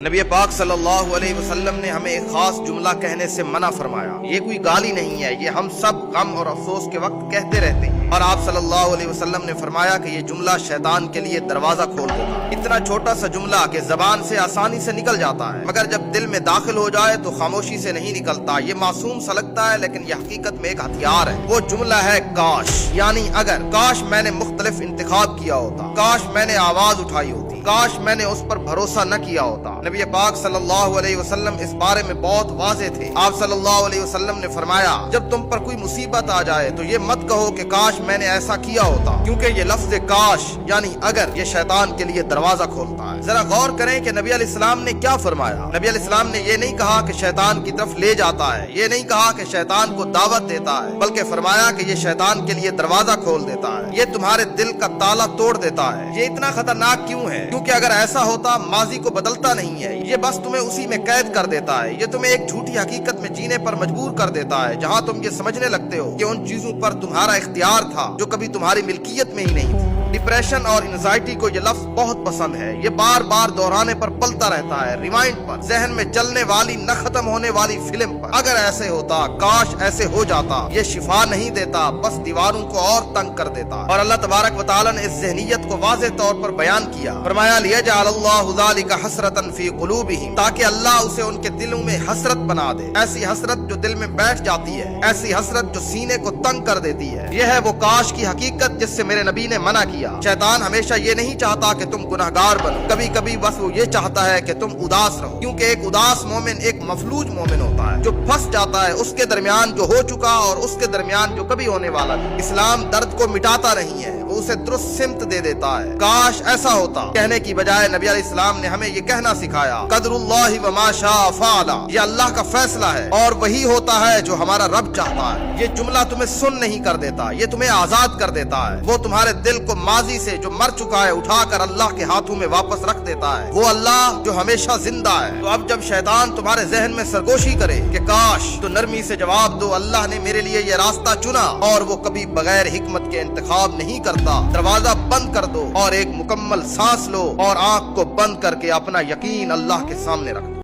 نبی پاک صلی اللہ علیہ وسلم نے ہمیں ایک خاص جملہ کہنے سے منع فرمایا۔ یہ کوئی گالی نہیں ہے، یہ ہم سب غم اور افسوس کے وقت کہتے رہتے ہیں، اور آپ صلی اللہ علیہ وسلم نے فرمایا کہ یہ جملہ شیطان کے لیے دروازہ کھول دیگا۔ اتنا چھوٹا سا جملہ کہ زبان سے آسانی سے نکل جاتا ہے، مگر جب دل میں داخل ہو جائے تو خاموشی سے نہیں نکلتا۔ یہ معصوم سا لگتا ہے لیکن یہ حقیقت میں ایک ہتھیار ہے۔ وہ جملہ ہے کاش، یعنی اگر، کاش میں نے مختلف انتخاب کیا ہوتا، کاش میں نے آواز اٹھائی ہوتی، کاش میں نے اس پر بھروسہ نہ کیا ہوتا۔ نبی پاک صلی اللہ علیہ وسلم اس بارے میں بہت واضح تھے۔ آپ صلی اللہ علیہ وسلم نے فرمایا، جب تم پر کوئی مصیبت آ جائے تو یہ مت کہو کہ کاش میں نے ایسا کیا ہوتا، کیونکہ یہ لفظ کاش یعنی اگر یہ شیطان کے لیے دروازہ کھولتا ہے۔ ذرا غور کریں کہ نبی علیہ السلام نے کیا فرمایا۔ نبی علیہ السلام نے یہ نہیں کہا کہ شیطان کی طرف لے جاتا ہے، یہ نہیں کہا کہ شیطان کو دعوت دیتا ہے، بلکہ فرمایا کہ یہ شیطان کے لیے دروازہ کھول دیتا ہے، یہ تمہارے دل کا تالا توڑ دیتا ہے۔ یہ اتنا خطرناک کیوں ہے؟ کیونکہ اگر ایسا ہوتا ماضی کو بدلتا نہیں ہے، یہ بس تمہیں اسی میں قید کر دیتا ہے، یہ تمہیں ایک جھوٹی حقیقت میں جینے پر مجبور کر دیتا ہے، جہاں تم یہ سمجھنے لگتے ہو کہ ان چیزوں پر تمہارا اختیار تھا جو کبھی تمہاری ملکیت میں ہی نہیں تھی۔ ڈپریشن اور انزائٹی کو یہ لفظ بہت پسند ہے، یہ بار بار دہرانے پر پلتا رہتا ہے، ریمائنڈ پر، ذہن میں چلنے والی نہ ختم ہونے والی فلم پر۔ اگر ایسے ہوتا، کاش ایسے ہو جاتا، یہ شفا نہیں دیتا، بس دیواروں کو اور تنگ کر دیتا۔ اور اللہ تبارک و تعالی نے اس ذہنیت کو واضح طور پر بیان کیا، فرمایا لیجعل اللہ ذلک حسرۃ فی قلوبہم، تاکہ اللہ اسے ان کے دلوں میں حسرت بنا دے، ایسی حسرت جو دل میں بیٹھ جاتی ہے، ایسی حسرت جو سینے کو تنگ کر دیتی ہے۔ یہ ہے وہ کاش کی حقیقت جس سے میرے نبی نے منع کیا۔ شیطان ہمیشہ یہ نہیں چاہتا کہ تم گناہگار بنو، کبھی کبھی بس وہ یہ چاہتا ہے کہ تم اداس رہو، کیونکہ ایک اداس مومن ایک مفلوج مومن ہوتا ہے جو پھنس جاتا ہے اس کے درمیان جو ہو چکا اور اس کے درمیان جو کبھی ہونے والا نہیں۔ اسلام درد کو مٹاتا نہیں ہے، وہ اسے درست سمت دے دیتا ہے۔ کاش ایسا ہوتا کہنے کی بجائے نبی علیہ السلام نے ہمیں یہ کہنا سکھایا، قدر اللہ وما شاء فعل، یہ اللہ کا فیصلہ ہے اور وہی ہوتا ہے جو ہمارا رب چاہتا ہے۔ یہ جملہ تمہیں سن نہیں کر دیتا، یہ تمہیں آزاد کر دیتا ہے۔ وہ تمہارے دل کو ماضی سے جو مر چکا ہے اٹھا کر اللہ کے ہاتھوں میں واپس رکھ دیتا ہے، وہ اللہ جو ہمیشہ زندہ ہے۔ تو اب جب شیطان تمہارے ذہن میں سرگوشی کرے کہ کاش، تو نرمی سے جواب دو، اللہ نے میرے لیے یہ راستہ چنا اور وہ کبھی بغیر حکمت کے انتخاب نہیں کرتا۔ دروازہ بند کر دو اور ایک مکمل سانس لو اور آنکھ کو بند کر کے اپنا یقین اللہ کے سامنے رکھ دو۔